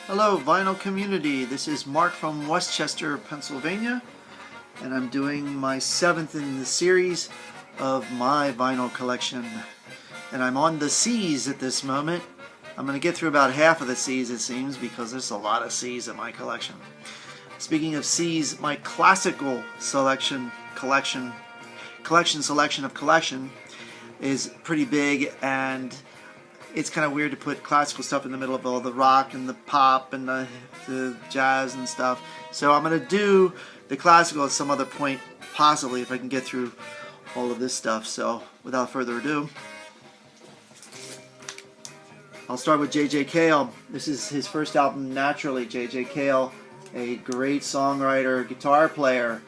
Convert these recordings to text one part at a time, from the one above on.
Hello, vinyl community. This is Mark from Westchester, Pennsylvania, and I'm doing my 7th in the series of my vinyl collection. And I'm on the C's at this moment. I'm going to get through about half of the C's, it seems, because there's a lot of C's in my collection. Speaking of C's, my classical collection is pretty big, and it's kind of weird to put classical stuff in the middle of all the rock and the pop and the jazz and stuff. So I'm going to do the classical at some other point, possibly, if I can get through all of this stuff. So without further ado, I'll start with J.J. Cale. This is his first album, Naturally. J.J. Cale, a great songwriter, guitar player.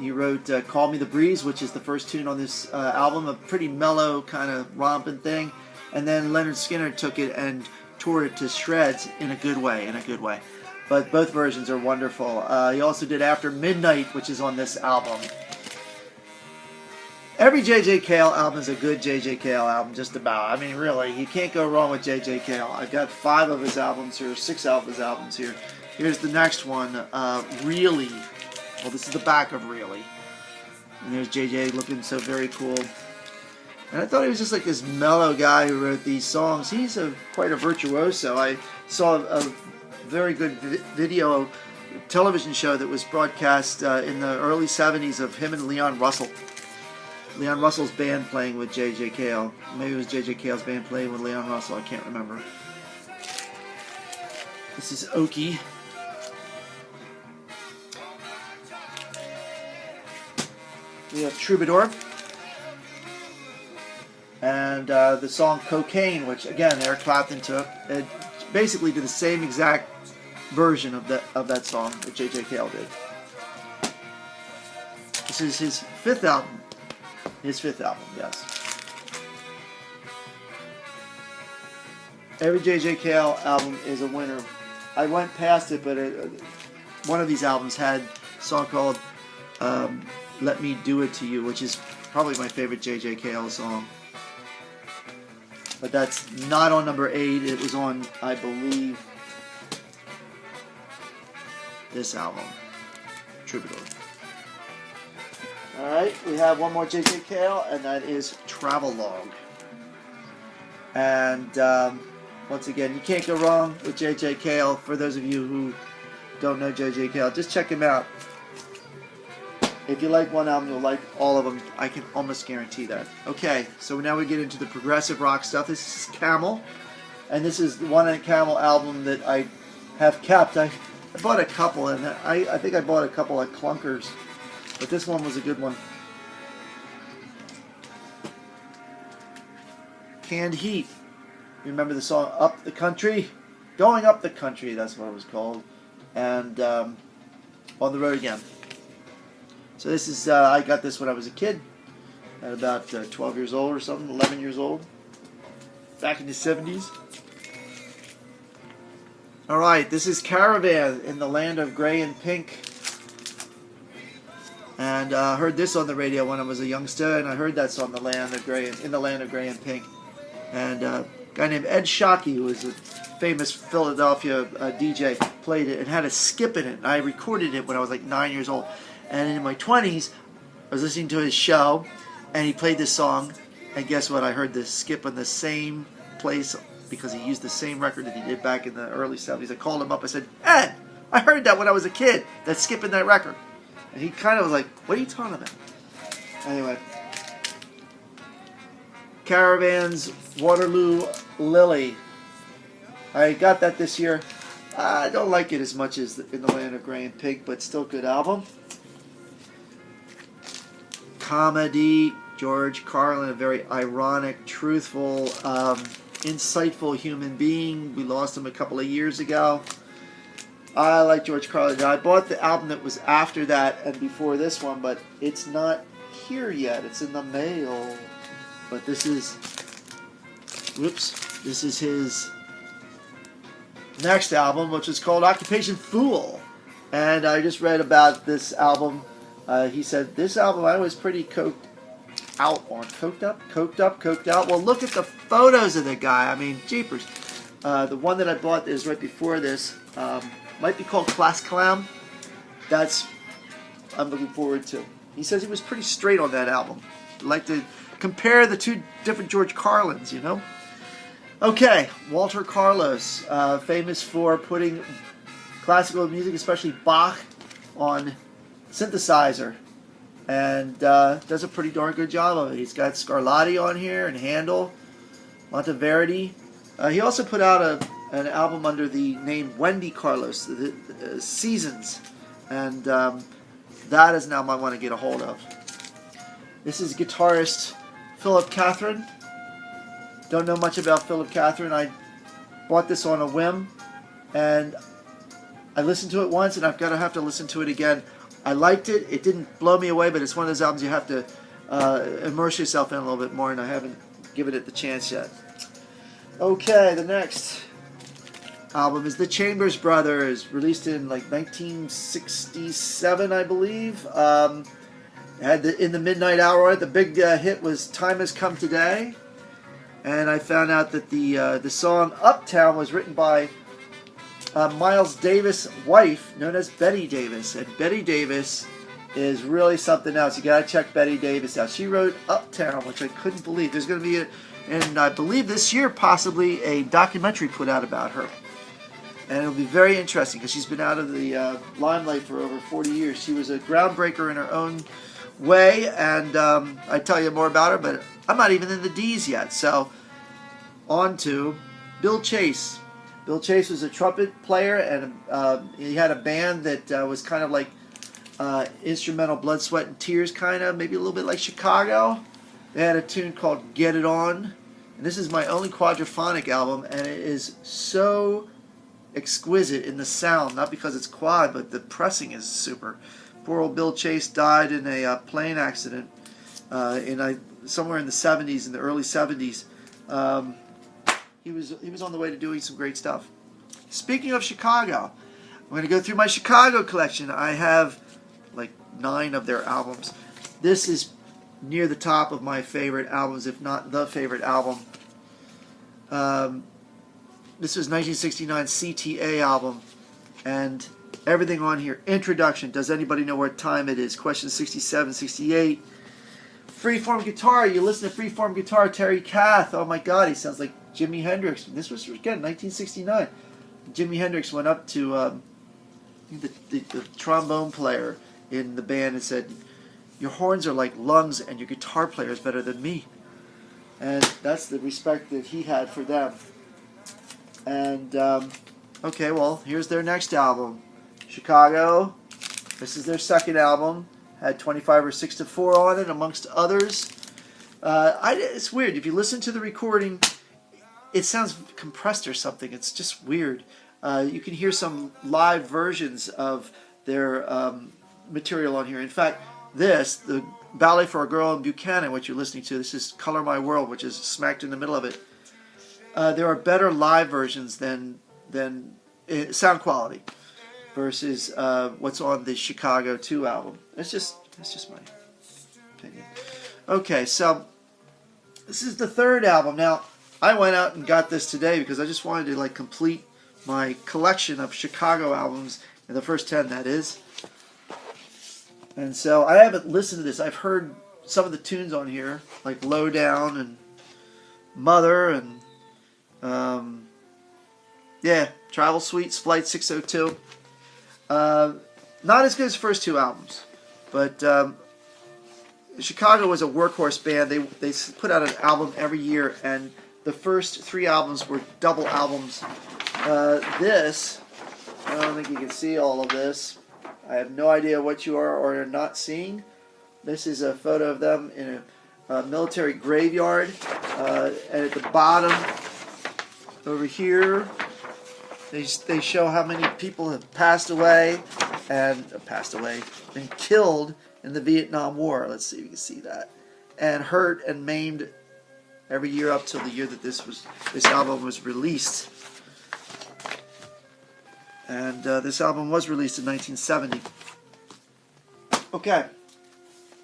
He wrote Call Me the Breeze, which is the first tune on this album, a pretty mellow kind of romping thing. And then Leonard Skinner took it and tore it to shreds in a good way, But both versions are wonderful. He also did After Midnight, which is on this album. Every J.J. Cale album is a good J.J. Cale album, just about. I mean, really, you can't go wrong with J.J. Cale. I've got 5 of his albums here, 6 of his albums here. Here's the next one, Really. Well, this is the back of Really. And there's J.J. looking so very cool. And I thought he was just like this mellow guy who wrote these songs. He's quite a virtuoso. I saw a very good video television show that was broadcast in the early 70s of him and Leon Russell. Leon Russell's band playing with J.J. Cale. Maybe it was J.J. Cale's band playing with Leon Russell. I can't remember. This is Okie. We have Troubadour. And the song Cocaine, which again Eric Clapton took, it basically did the same exact version of that song that J.J. Cale did. This is his 5th album. His 5th album, yes. Every J.J. Cale album is a winner. I went past it, but one of these albums had a song called Let Me Do It To You, which is probably my favorite J.J. Cale song. But that's not on number 8. It was on, I believe, this album, Troubadour. Alright, we have one more J.J. Cale, and that is Travelogue. And once again, you can't go wrong with J.J. Cale. For those of you who don't know J.J. Cale, just check him out. If you like one album, you'll like all of them. I can almost guarantee that. Okay, so now we get into the progressive rock stuff. This is Camel, and this is the one Camel album that I have kept. I bought a couple, and I think I bought a couple of clunkers, but this one was a good one. Canned Heat. Remember the song Up the Country? Going Up the Country, that's what it was called. And On the Road Again. So this is, I got this when I was a kid, at about 12 years old or something, 11 years old, back in the 70s. Alright, this is Caravan in the Land of Grey and Pink. And I heard this on the radio when I was a youngster, and I heard that song, In the Land of Grey and Pink. And a guy named Ed Shockey, who was a famous Philadelphia DJ, played it and had a skip in it. And I recorded it when I was like 9 years old. And in my 20s, I was listening to his show, and he played this song, and guess what? I heard this skip in the same place because he used the same record that he did back in the early 70s. I called him up, I said, Ed, I heard that when I was a kid, that skip in that record. And he kind of was like, what are you talking about? Anyway. Caravan's Waterloo Lily. I got that this year. I don't like it as much as In the Land of Grey and Pink, but still a good album. Comedy, George Carlin, a very ironic, truthful, insightful human being. We lost him a couple of years ago. I like George Carlin. I bought the album that was after that and before this one, but it's not here yet. It's in the mail. But this is his next album, which is called Occupation Fool. And I just read about this album. He said, this album I was pretty coked out on. Coked up? Well, look at the photos of the guy. I mean, jeepers. The one that I bought that is right before this might be called Class Clown. That's I'm looking forward to. He says he was pretty straight on that album. I'd like to compare the two different George Carlins, you know. Okay, Walter Carlos, famous for putting classical music, especially Bach, on synthesizer, and does a pretty darn good job of it. He's got Scarlatti on here and Handel, Monteverdi. He also put out an album under the name Wendy Carlos, the Seasons, and that is an album I want to get a hold of. This is guitarist Philip Catherine. Don't know much about Philip Catherine. I bought this on a whim, and I listened to it once, and I'm going to have to listen to it again. I liked it. It didn't blow me away, but it's one of those albums you have to immerse yourself in a little bit more, and I haven't given it the chance yet. Okay, the next album is the Chambers Brothers, released in like 1967, I believe. Had in the midnight hour. The big hit was "Time Has Come Today," and I found out that the song "Uptown" was written by Miles Davis' wife, known as Betty Davis, and Betty Davis is really something else. You gotta check Betty Davis out. She wrote "Uptown," which I couldn't believe. There's going to be and I believe this year possibly a documentary put out about her. And it'll be very interesting because she's been out of the limelight for over 40 years. She was a groundbreaker in her own way, and I'd tell you more about her, but I'm not even in the D's yet. So, on to Bill Chase. Bill Chase was a trumpet player, and he had a band that was kind of like instrumental blood, sweat, and tears, kind of, maybe a little bit like Chicago. They had a tune called Get It On, and this is my only quadraphonic album, and it is so exquisite in the sound, not because it's quad, but the pressing is super. Poor old Bill Chase died in a plane accident somewhere in the 70s, in the early 70s. He was on the way to doing some great stuff. Speaking of Chicago, I'm going to go through my Chicago collection. I have like 9 of their albums. This is near the top of my favorite albums, if not the favorite album. This was 1969 CTA album, and everything on here. Introduction, does anybody know what time it is? Question 67, 68. Freeform guitar, you listen to Freeform guitar, Terry Kath. Oh my god, he sounds like Jimi Hendrix. This was, again, 1969. Jimi Hendrix went up to the trombone player in the band and said, "Your horns are like lungs and your guitar player is better than me." And that's the respect that he had for them. And, okay, well, here's their next album. Chicago. This is their second album. Had 25 or 6 to 4 on it, amongst others. It's weird. If you listen to the recording, it sounds compressed or something. It's just weird. You can hear some live versions of their material on here. In fact, the Ballet for a Girl in Buchanan, what you're listening to, this is Color My World, which is smacked in the middle of it. There are better live versions than sound quality versus what's on the Chicago 2 album. That's just my opinion. Okay, so this is the third album. Now, I went out and got this today because I just wanted to like complete my collection of Chicago albums, and the first 10, that is. And so I haven't listened to this. I've heard some of the tunes on here, like Low Down and Mother and Travel Suites, Flight 602. Not as good as the first 2 albums, but Chicago was a workhorse band. They put out an album every year, and the first 3 albums were double albums. This, I don't think you can see all of this. I have no idea what you are or are not seeing. This is a photo of them in a military graveyard, and at the bottom over here they show how many people have passed away and been killed in the Vietnam War. Let's see if you can see that, and hurt and maimed every year up till the year that this album was released. And this album was released in 1970. Okay,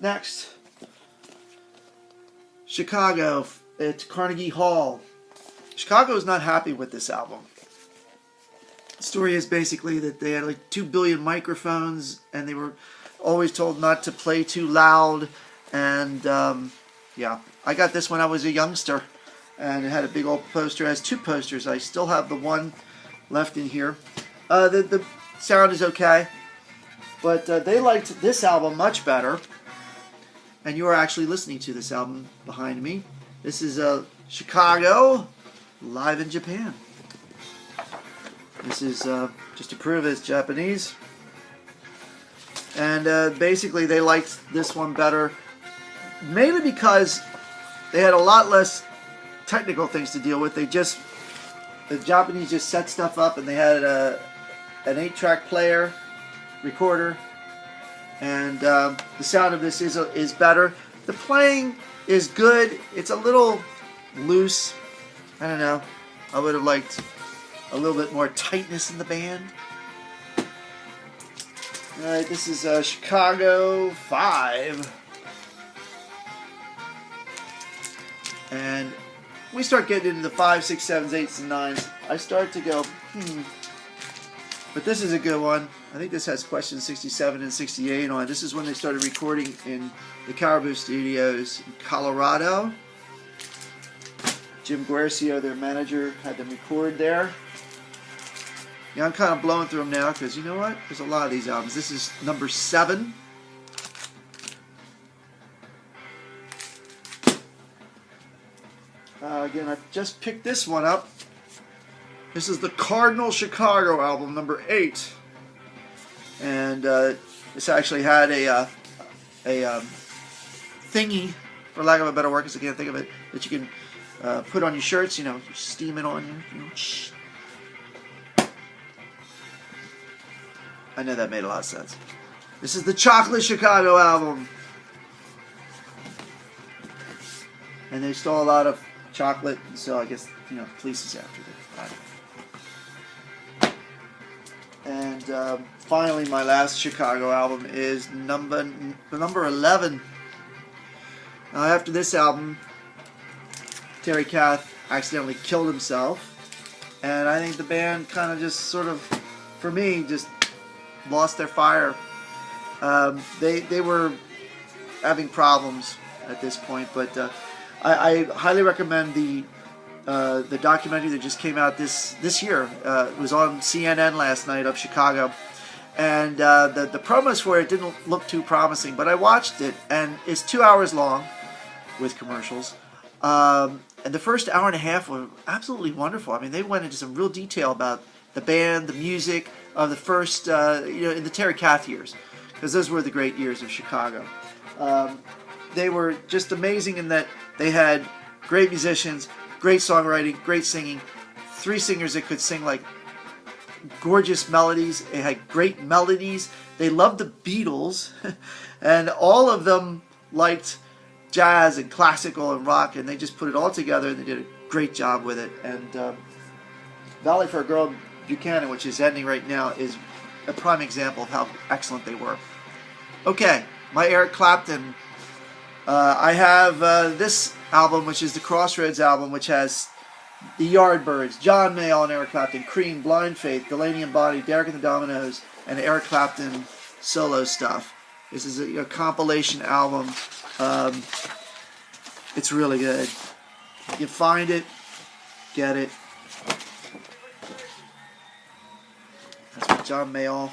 next, Chicago at Carnegie Hall. Chicago is not happy with this album. The story is basically that they had like 2 billion microphones, and they were always told not to play too loud. And yeah, I got this when I was a youngster, and it had a big old poster. It has 2 posters. I still have the one left in here. The sound is okay, but they liked this album much better. And you are actually listening to this album behind me. This is Chicago, live in Japan. This is, just to prove it's Japanese. And basically they liked this one better, mainly because they had a lot less technical things to deal with. The Japanese just set stuff up, and they had an 8-track player, recorder, and the sound of this is better. The playing is good. It's a little loose. I don't know. I would have liked a little bit more tightness in the band. Alright, this is Chicago 5. And we start getting into the 5s, 6s, 7s, 8s, and 9s. I start to go, But this is a good one. I think this has questions 67 and 68 on it. This is when they started recording in the Caribou Studios in Colorado. Jim Guercio, their manager, had them record there. Yeah, I'm kind of blowing through them now because you know what? There's a lot of these albums. This is number 7. Again, I just picked this one up. This is the Cardinal Chicago album, number 8. And this actually had a thingy, for lack of a better word, because I can't think of it, that you can put on your shirts, you know, steam it on you. I know that made a lot of sense. This is the Chocolate Chicago album. And they stole a lot of chocolate, so I guess, you know, police is after them. And finally, my last Chicago album is number 11. Now, after this album, Terry Kath accidentally killed himself, and I think the band kind of just sort of, for me, just lost their fire. They were having problems at this point, but I highly recommend the documentary that just came out this year. It was on CNN last night of Chicago, and the promos for it didn't look too promising, but I watched it, and it's 2 hours long with commercials. And the first hour and a half were absolutely wonderful. I mean, they went into some real detail about the band, the music of the first, in the Terry Kath years, because those were the great years of Chicago. They were just amazing in that they had great musicians, great songwriting, great singing, 3 singers that could sing like gorgeous melodies. They had great melodies. They loved the Beatles, and all of them liked jazz and classical and rock, and they just put it all together, and they did a great job with it. And Valley for a Girl Buchanan, which is ending right now, is a prime example of how excellent they were. Okay, my Eric Clapton. I have this album, which is the Crossroads album, which has the Yardbirds, John Mayall and Eric Clapton, Cream, Blind Faith, Delaney and Bonnie, Derek and the Dominoes, and Eric Clapton solo stuff. This is a compilation album. It's really good. You find it, get it. That's what John Mayall.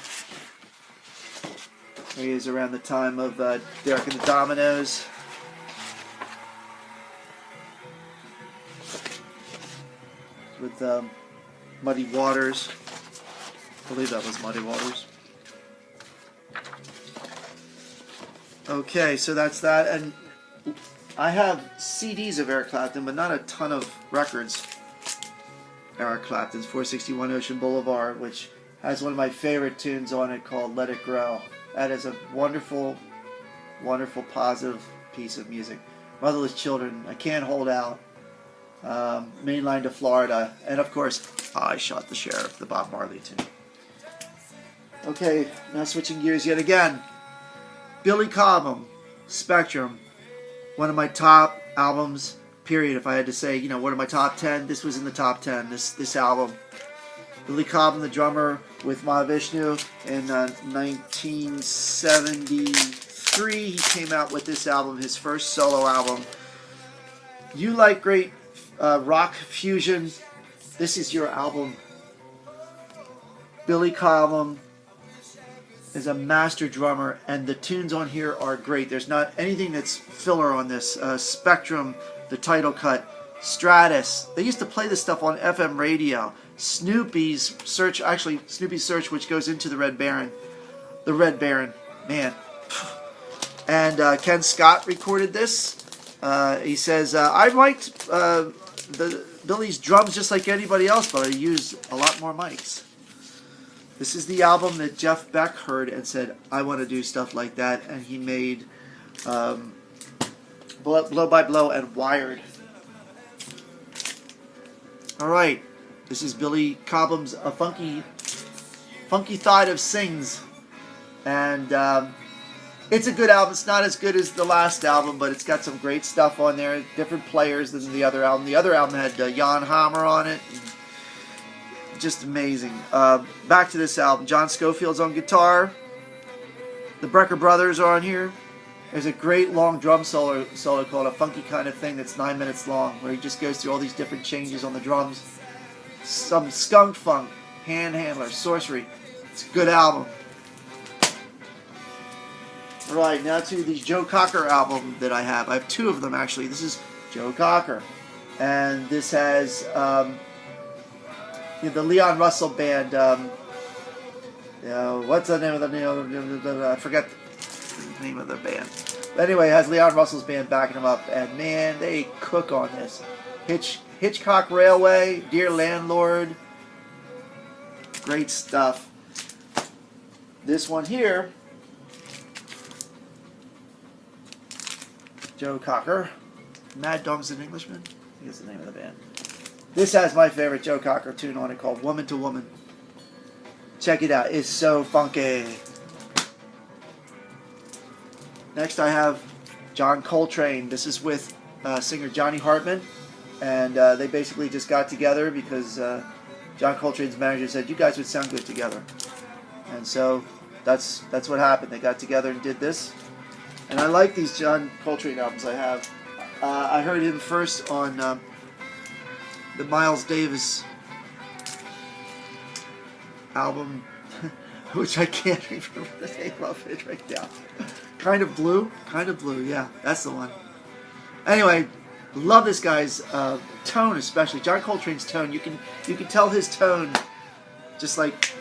He is around the time of Derek and the Dominoes. With Muddy Waters. I believe that was Muddy Waters. Okay, so that's that. And I have CDs of Eric Clapton, but not a ton of records. Eric Clapton's 461 Ocean Boulevard, which has one of my favorite tunes on it called Let It Grow. That is a wonderful, wonderful, positive piece of music. Motherless Children, I Can't Hold Out, Main Line to Florida, and of course, I Shot the Sheriff, the Bob Marley tune. Okay, now switching gears yet again. Billy Cobham, Spectrum, one of my top albums, period. If I had to say, you know, what are my top 10, this was in the top 10, this album. Billy Cobham, the drummer with Mahavishnu, in 1973, he came out with this album, his first solo album. You like great rock fusion, this is your album. Billy Cobham is a master drummer, and the tunes on here are great. There's not anything that's filler on this. Spectrum, the title cut, Stratus. They used to play this stuff on FM radio. Snoopy's Search, actually Snoopy's Search, which goes into the Red Baron. The Red Baron, man. And Ken Scott recorded this. He says, I liked Billy's drums just like anybody else, but I used a lot more mics. This is the album that Jeff Beck heard and said, I want to do stuff like that. And he made Blow by Blow and Wired. All right. This is Billy Cobham's A Funky Thought of Sings. And it's a good album. It's not as good as the last album, but it's got some great stuff on there. Different players than the other album. The other album had Jan Hammer on it. Just amazing. Back to this album. John Scofield's on guitar. The Brecker Brothers are on here. There's a great long drum solo called A Funky Kind of Thing that's 9 minutes long, where he just goes through all these different changes on the drums. Some skunk funk, Handhandler, Sorcery. It's a good album. Alright, now to the Joe Cocker album that I have. I have two of them actually. This is Joe Cocker. And this has the Leon Russell Band. What's the name of the name? I forget the name of the band. But anyway, it has Leon Russell's band backing him up. And man, they cook on this. Hitchcock Railway, Dear Landlord. Great stuff. This one here, Joe Cocker. Mad Dog's an Englishman? I think that's the name of the band. This has my favorite Joe Cocker tune on it called Woman to Woman. Check it out. It's so funky. Next I have John Coltrane. This is with singer Johnny Hartman. And they basically just got together because John Coltrane's manager said, you guys would sound good together. And so that's what happened. They got together and did this. And I like these John Coltrane albums I have. I heard him first on the Miles Davis album, which I can't remember the name of it right now. Kind of Blue, yeah, that's the one. Anyway, love this guy's tone, especially John Coltrane's tone. You can tell his tone, just like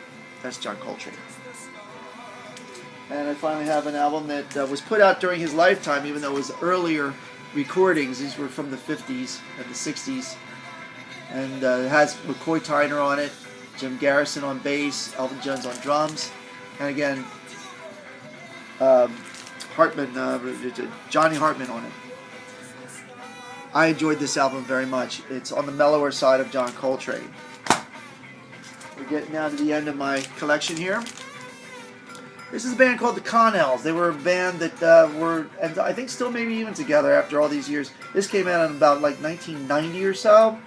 that's John Coltrane. And I finally have an album that was put out during his lifetime, even though it was earlier recordings. These were from the 50s and the 60s. And it has McCoy Tyner on it, Jim Garrison on bass, Elvin Jones on drums, and again, Johnny Hartman on it. I enjoyed this album very much. It's on the mellower side of John Coltrane. We're getting down to the end of my collection here. This is a band called the Connells. They were a band that were, and I think still maybe even together after all these years. This came out in about like 1990 or so.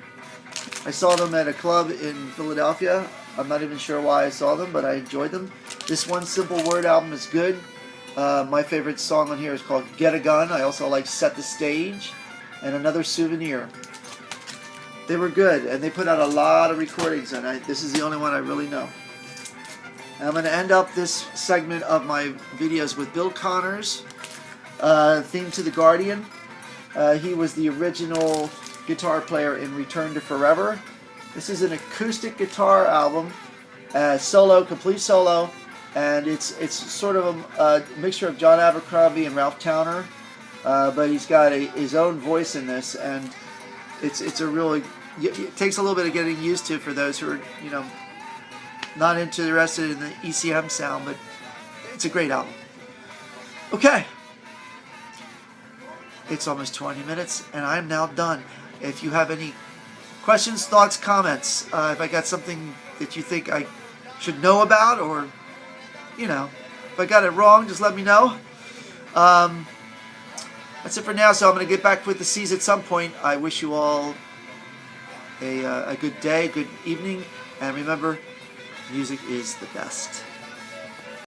I saw them at a club in Philadelphia. I'm not even sure why I saw them, but I enjoyed them. This One Simple Word album is good. My favorite song on here is called Get a Gun. I also like Set the Stage and Another Souvenir. They were good, and they put out a lot of recordings, and this is the only one I really know. And I'm going to end up this segment of my videos with Bill Connor's theme to The Guardian. He was the original guitar player in Return to Forever. This is an acoustic guitar album, solo, complete solo, and it's sort of a mixture of John Abercrombie and Ralph Towner, but he's got his own voice in this, and it's a really, it takes a little bit of getting used to for those who are, you know, not interested in the ECM sound, but it's a great album. Okay. It's almost 20 minutes, and I'm now done. If you have any questions, thoughts, comments, if I got something that you think I should know about, or, you know, if I got it wrong, just let me know. That's it for now. So I'm going to get back with the C's at some point. I wish you all a good day, good evening, and remember, music is the best.